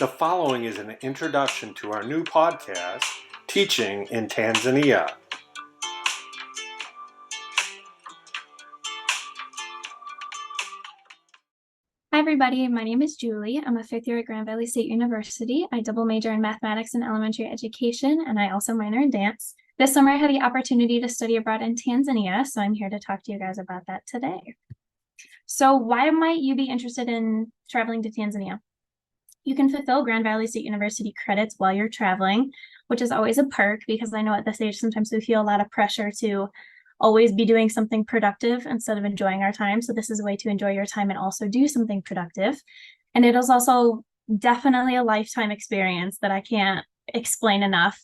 The following is an introduction to our new podcast, Teaching in Tanzania. Hi everybody, my name is Julie. I'm a fifth year at Grand Valley State University. I double major in mathematics and elementary education, and I also minor in dance. This summer I had the opportunity to study abroad in Tanzania, so I'm here to talk to you guys about that today. So why might you be interested in traveling to Tanzania? You can fulfill Grand Valley State University credits while you're traveling, which is always a perk because I know at this age sometimes we feel a lot of pressure to always be doing something productive instead of enjoying our time. So this is a way to enjoy your time and also do something productive. And it is also definitely a lifetime experience that I can't explain enough.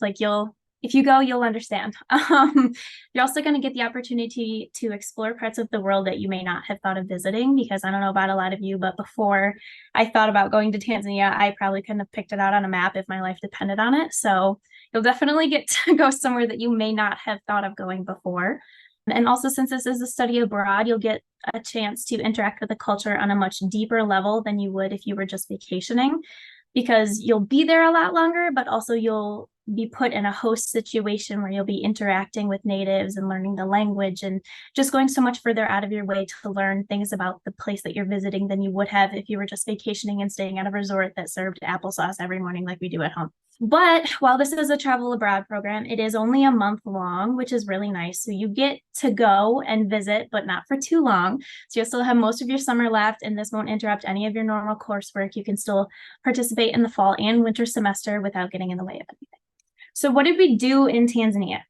If you go, you'll understand. You're also going to get the opportunity to explore parts of the world that you may not have thought of visiting, because I don't know about a lot of you, but before I thought about going to Tanzania, I probably couldn't have picked it out on a map if my life depended on it. So you'll definitely get to go somewhere that you may not have thought of going before. And also, since this is a study abroad, you'll get a chance to interact with the culture on a much deeper level than you would if you were just vacationing, because you'll be there a lot longer, but also you'll be put in a host situation where you'll be interacting with natives and learning the language and just going so much further out of your way to learn things about the place that you're visiting than you would have if you were just vacationing and staying at a resort that served applesauce every morning like we do at home. But while this is a travel abroad program, it is only a month long, which is really nice. So you get to go and visit, but not for too long. So you'll still have most of your summer left, and this won't interrupt any of your normal coursework. You can still participate in the fall and winter semester without getting in the way of anything. So what did we do in Tanzania?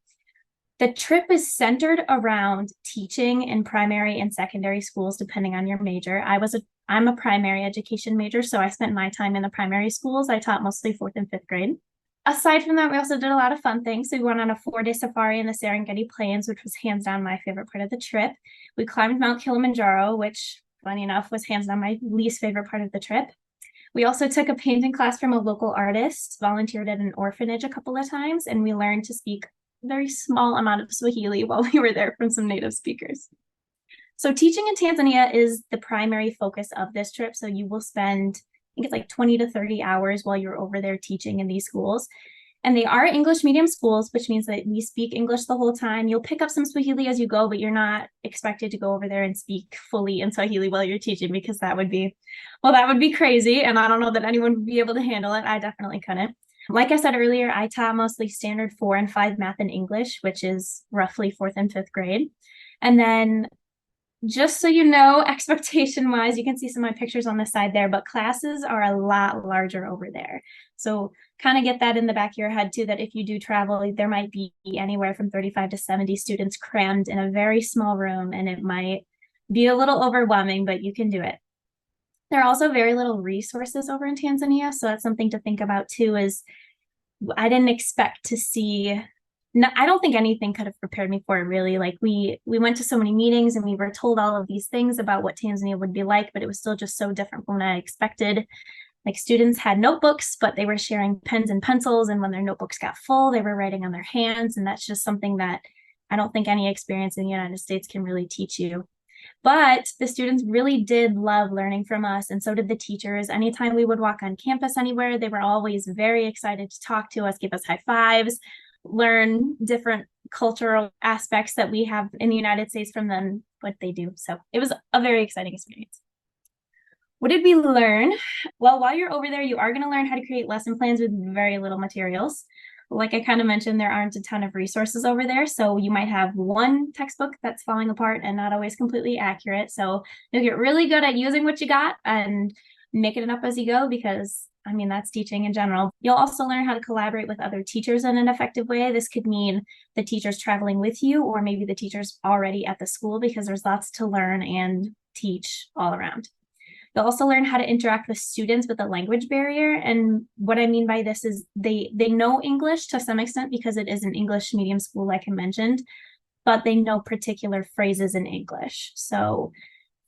The trip is centered around teaching in primary and secondary schools, depending on your major. I'm a primary education major, so I spent my time in the primary schools. I taught mostly fourth and fifth grade. Aside from that, we also did a lot of fun things. So we went on a 4-day safari in the Serengeti Plains, which was hands down my favorite part of the trip. We climbed Mount Kilimanjaro, which, funny enough, was hands down my least favorite part of the trip. We also took a painting class from a local artist, volunteered at an orphanage a couple of times, and we learned to speak a very small amount of Swahili while we were there from some native speakers. So teaching in Tanzania is the primary focus of this trip. So you will spend, I think it's like 20 to 30 hours while you're over there teaching in these schools. And they are English medium schools, which means that we speak English the whole time. You'll pick up some Swahili as you go, but you're not expected to go over there and speak fully in Swahili while you're teaching, because that would be crazy. And I don't know that anyone would be able to handle it. I definitely couldn't. Like I said earlier, I taught mostly standard 4 and 5 math and English, which is roughly fourth and fifth grade. And then just so you know, expectation wise, you can see some of my pictures on the side there, but classes are a lot larger over there. So kind of get that in the back of your head too, that if you do travel, there might be anywhere from 35 to 70 students crammed in a very small room, and it might be a little overwhelming, but you can do it. There are also very little resources over in Tanzania, so that's something to think about too. Is I didn't expect to see, no, I don't think anything could have prepared me for it, really. Like we went to so many meetings and we were told all of these things about what Tanzania would be like, but it was still just so different from what I expected. Like students had notebooks, but they were sharing pens and pencils, and when their notebooks got full, they were writing on their hands, and that's just something that I don't think any experience in the United States can really teach you. But the students really did love learning from us, and so did the teachers. Anytime we would walk on campus anywhere, they were always very excited to talk to us, give us high fives, learn different cultural aspects that we have in the United States from them, what they do. So it was a very exciting experience. What did we learn? Well, while you're over there, you are going to learn how to create lesson plans with very little materials. Like I kind of mentioned, there aren't a ton of resources over there. So you might have one textbook that's falling apart and not always completely accurate. So you'll get really good at using what you got and making it up as you go, because I mean, that's teaching in general. You'll also learn how to collaborate with other teachers in an effective way. This could mean the teachers traveling with you, or maybe the teachers already at the school, because there's lots to learn and teach all around. You'll also learn how to interact with students with a language barrier. And what I mean by this is they know English to some extent because it is an English medium school, like I mentioned, but they know particular phrases in English. So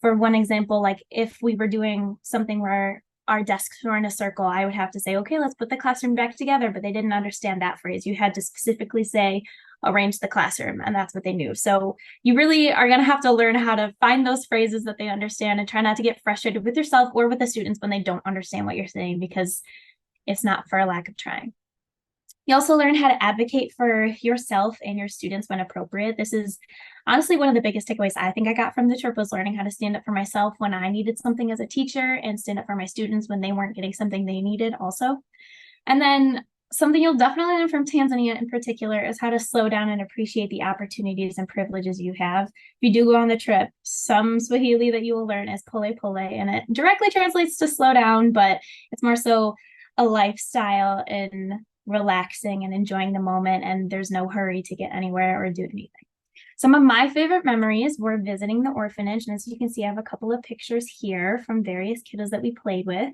for one example, like if we were doing something where our desks were in a circle, I would have to say, okay, let's put the classroom back together, but they didn't understand that phrase. You had to specifically say, arrange the classroom, and that's what they knew. So you really are going to have to learn how to find those phrases that they understand, and try not to get frustrated with yourself or with the students when they don't understand what you're saying, because It's not for a lack of trying. You also learn how to advocate for yourself and your students when appropriate. This is honestly one of the biggest takeaways I think I got from the trip was learning how to stand up for myself when I needed something as a teacher and stand up for my students when they weren't getting something they needed also. And then something you'll definitely learn from Tanzania in particular is how to slow down and appreciate the opportunities and privileges you have. If you do go on the trip, some Swahili that you will learn is pole pole, and it directly translates to slow down, but it's more so a lifestyle and relaxing and enjoying the moment, and there's no hurry to get anywhere or do anything. Some of my favorite memories were visiting the orphanage, and as you can see, I have a couple of pictures here from various kiddos that we played with.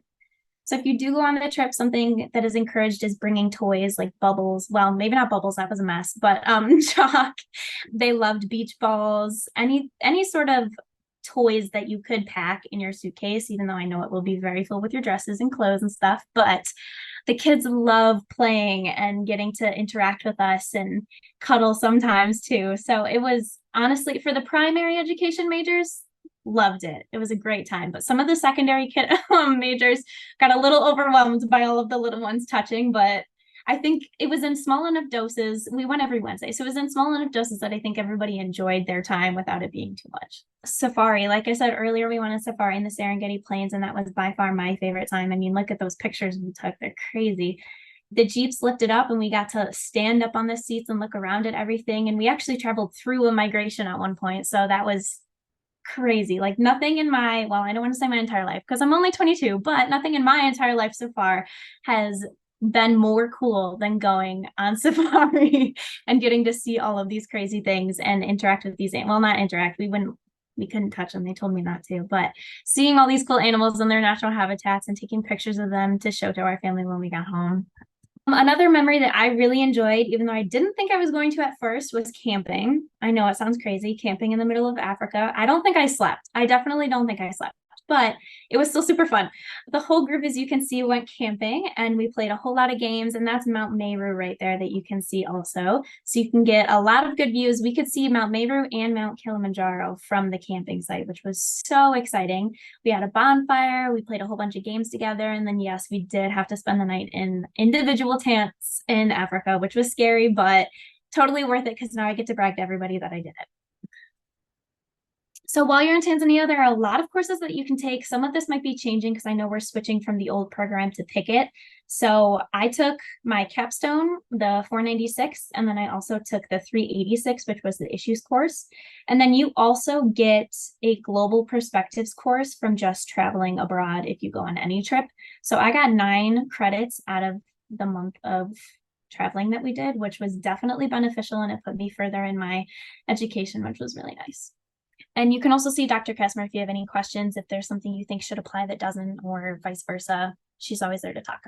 So if you do go on the trip, something that is encouraged is bringing toys like bubbles. Well, maybe not bubbles, that was a mess, but chalk. They loved beach balls, any sort of toys that you could pack in your suitcase, even though I know it will be very full with your dresses and clothes and stuff. But the kids love playing and getting to interact with us and cuddle sometimes too. So it was honestly for the primary education majors, loved it. It was a great time. But some of the secondary majors got a little overwhelmed by all of the little ones touching, but I think it was in small enough doses. We went every Wednesday. So it was in small enough doses that I think everybody enjoyed their time without it being too much. Safari, like I said earlier, we went on safari in the Serengeti Plains, and that was by far my favorite time. I mean, look at those pictures we took. They're crazy. The Jeeps lifted up and we got to stand up on the seats and look around at everything. And we actually traveled through a migration at one point. So that was crazy. Like nothing in my, well, I don't want to say my entire life because I'm only 22, but nothing in my entire life so far has been more cool than going on safari and getting to see all of these crazy things and interact with these, well, not interact, we couldn't touch them. They told me not to, but seeing all these cool animals in their natural habitats and taking pictures of them to show to our family when we got home. Another memory that I really enjoyed, even though I didn't think I was going to at first, was camping. I know it sounds crazy, camping in the middle of Africa. I don't think I slept. I definitely don't think I slept, but it was still super fun. The whole group, as you can see, went camping and we played a whole lot of games, and that's Mount Meru right there that you can see also. So you can get a lot of good views. We could see Mount Meru and Mount Kilimanjaro from the camping site, which was so exciting. We had a bonfire, we played a whole bunch of games together, and then yes, we did have to spend the night in individual tents in Africa, which was scary, but totally worth it because now I get to brag to everybody that I did it. So while you're in Tanzania, there are a lot of courses that you can take. Some of this might be changing because I know we're switching from the old program to Picket. So I took my capstone, the 496, and then I also took the 386, which was the issues course. And then you also get a global perspectives course from just traveling abroad if you go on any trip. So I got 9 credits out of the month of traveling that we did, which was definitely beneficial, and it put me further in my education, which was really nice. And you can also see Dr. Kessmer if you have any questions, if there's something you think should apply that doesn't, or vice versa. She's always there to talk.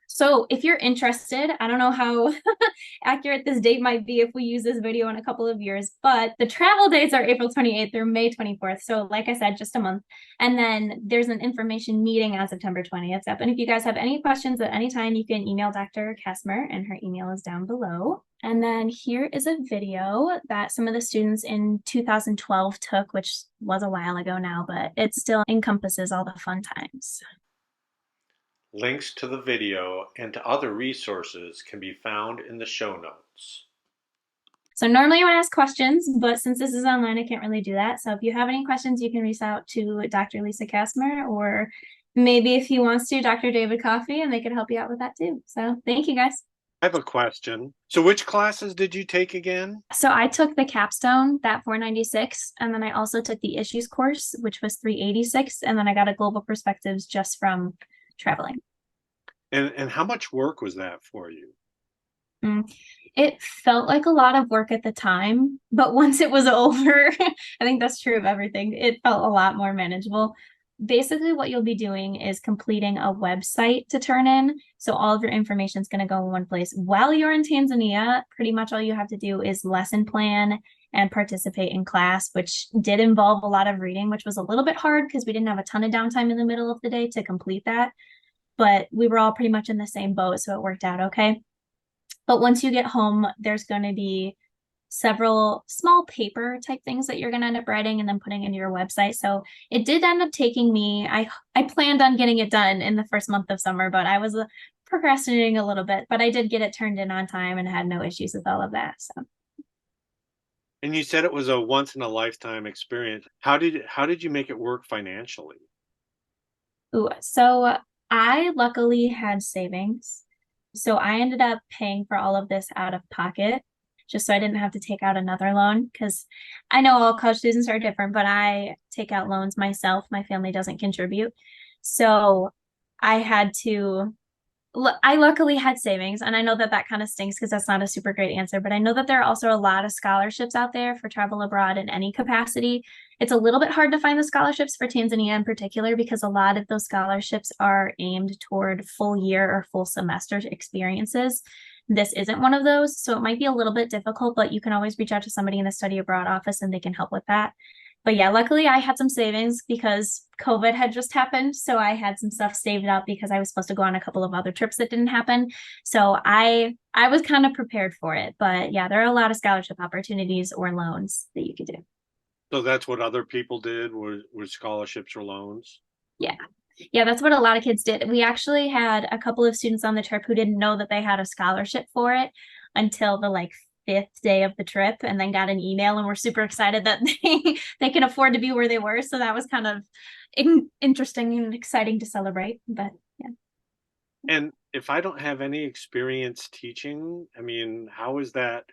So if you're interested, I don't know how accurate this date might be if we use this video in a couple of years, but the travel dates are April 28th through May 24th. So like I said, just a month. And then there's an information meeting on September 20th. And if you guys have any questions at any time, you can email Dr. Kessmer, and her email is down below. And then here is a video that some of the students in 2012 took, which was a while ago now, but it still encompasses all the fun times. Links to the video and to other resources can be found in the show notes. So normally I would ask questions, but since this is online, I can't really do that. So if you have any questions, you can reach out to Dr. Lisa Kessmer, or maybe if he wants to, Dr. David Coffey, and they could help you out with that too. So thank you guys. I have a question. So which classes did you take again? So I took the capstone, that 496, and then I also took the issues course, which was 386, and then I got a global perspectives just from traveling. And how much work was that for you? It felt like a lot of work at the time, but once it was over, I think that's true of everything. It felt a lot more manageable. Basically, what you'll be doing is completing a website to turn in. So all of your information is going to go in one place. While you're in Tanzania, pretty much all you have to do is lesson plan and participate in class, which did involve a lot of reading, which was a little bit hard because we didn't have a ton of downtime in the middle of the day to complete that. But we were all pretty much in the same boat, so it worked out okay. But once you get home, there's going to be several small paper type things that you're going to end up writing and then putting into your website. So it did end up taking me, I planned on getting it done in the first month of summer, but I was procrastinating a little bit, but I did get it turned in on time and had no issues with all of that. So, And you said it was a once in a lifetime experience. How did you make it work financially? so I luckily had savings. So I ended up paying for all of this out of pocket just so I didn't have to take out another loan because I know all college students are different, but I take out loans myself. My family doesn't contribute. So I had to I luckily had savings, and I know that that kind of stinks because that's not a super great answer, but I know that there are also a lot of scholarships out there for travel abroad in any capacity. It's a little bit hard to find the scholarships for Tanzania in particular because a lot of those scholarships are aimed toward full year or full semester experiences. This isn't one of those, so it might be a little bit difficult, but you can always reach out to somebody in the study abroad office and they can help with that. But yeah, luckily I had some savings because COVID had just happened. So I had some stuff saved up because I was supposed to go on a couple of other trips that didn't happen. So I was kind of prepared for it. But yeah, there are a lot of scholarship opportunities or loans that you could do. So that's what other people did was scholarships or loans. Yeah. Yeah, that's what a lot of kids did. We actually had a couple of students on the trip who didn't know that they had a scholarship for it until the like fifth day of the trip and then got an email and were super excited that they can afford to be where they were. So that was kind of interesting and exciting to celebrate. But yeah. And if I don't have any experience teaching, I mean, how's that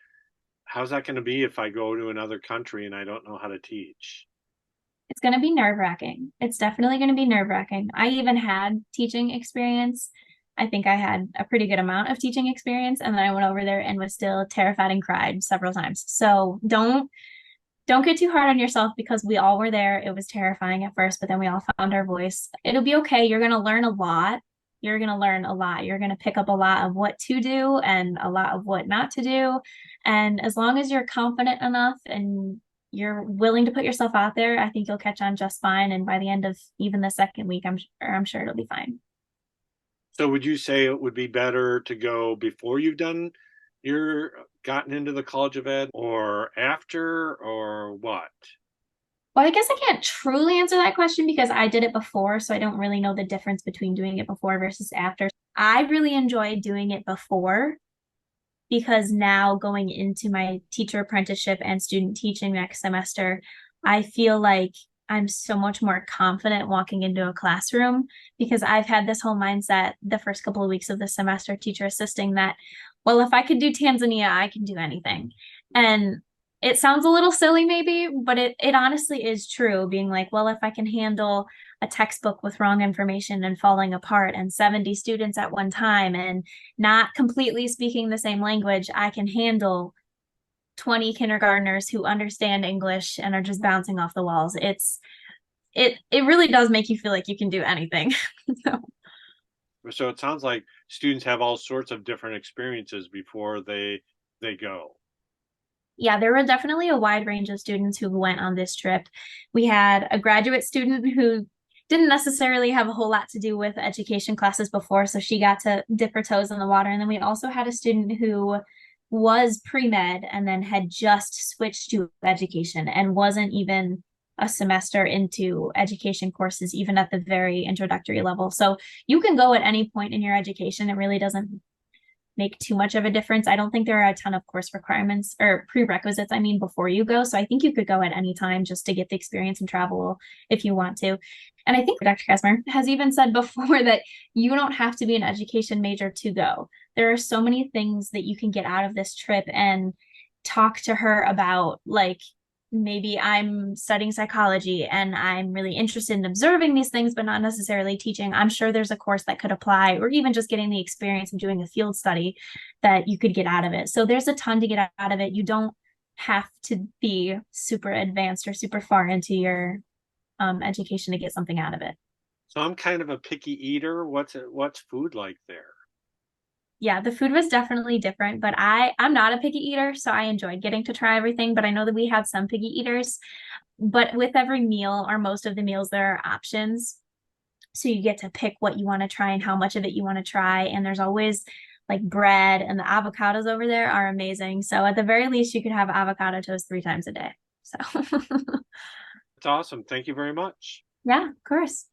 going to be if I go to another country and I don't know how to teach? It's going to be nerve-wracking. It's definitely going to be nerve-wracking. I even had teaching experience. I think I had a pretty good amount of teaching experience, and then I went over there and was still terrified and cried several times. So don't get too hard on yourself because we all were there. It was terrifying at first, but then we all found our voice. It'll be okay. You're going to learn a lot. You're going to learn a lot. You're going to pick up a lot of what to do and a lot of what not to do. And as long as you're confident enough and you're willing to put yourself out there, I think you'll catch on just fine. And by the end of even the second week, I'm sure it'll be fine. So would you say it would be better to go before you've done your gotten into the College of Ed or after or what? Well, I guess I can't truly answer that question because I did it before, so I don't really know the difference between doing it before versus after. I really enjoyed doing it before because now going into my teacher apprenticeship and student teaching next semester, I feel like I'm so much more confident walking into a classroom because I've had this whole mindset the first couple of weeks of the semester, teacher assisting that, well, if I could do Tanzania, I can do anything. And it sounds a little silly, maybe, but it honestly is true, being like, well, if I can handle a textbook with wrong information and falling apart and 70 students at one time and not completely speaking the same language, I can handle 20 kindergartners who understand English and are just bouncing off the walls. It really does make you feel like you can do anything. So, So it sounds like students have all sorts of different experiences before they go. yeah, there were definitely a wide range of students who went on this trip. We had a graduate student who didn't necessarily have a whole lot to do with education classes before, so she got to dip her toes in the water. And then we also had a student who was pre-med and then had just switched to education and wasn't even a semester into education courses, even at the very introductory level. So you can go at any point in your education. It really doesn't make too much of a difference. I don't think there are a ton of course requirements or prerequisites, I mean, before you go. So I think you could go at any time just to get the experience and travel if you want to. And I think Dr. Kasmer has even said before that you don't have to be an education major to go. There are so many things that you can get out of this trip and talk to her about, like maybe I'm studying psychology and I'm really interested in observing these things, but not necessarily teaching. I'm sure there's a course that could apply, or even just getting the experience of doing a field study that you could get out of it. So there's a ton to get out of it. You don't have to be super advanced or super far into your education to get something out of it. So I'm kind of a picky eater. What's food like there? Yeah, the food was definitely different, but I'm not a picky eater, so I enjoyed getting to try everything. But I know that we have some picky eaters. But with every meal or most of the meals, there are options. So you get to pick what you want to try and how much of it you want to try. And there's always like bread, and the avocados over there are amazing. So at the very least, you could have avocado toast 3 times a day. So It's awesome. Thank you very much. yeah, of course.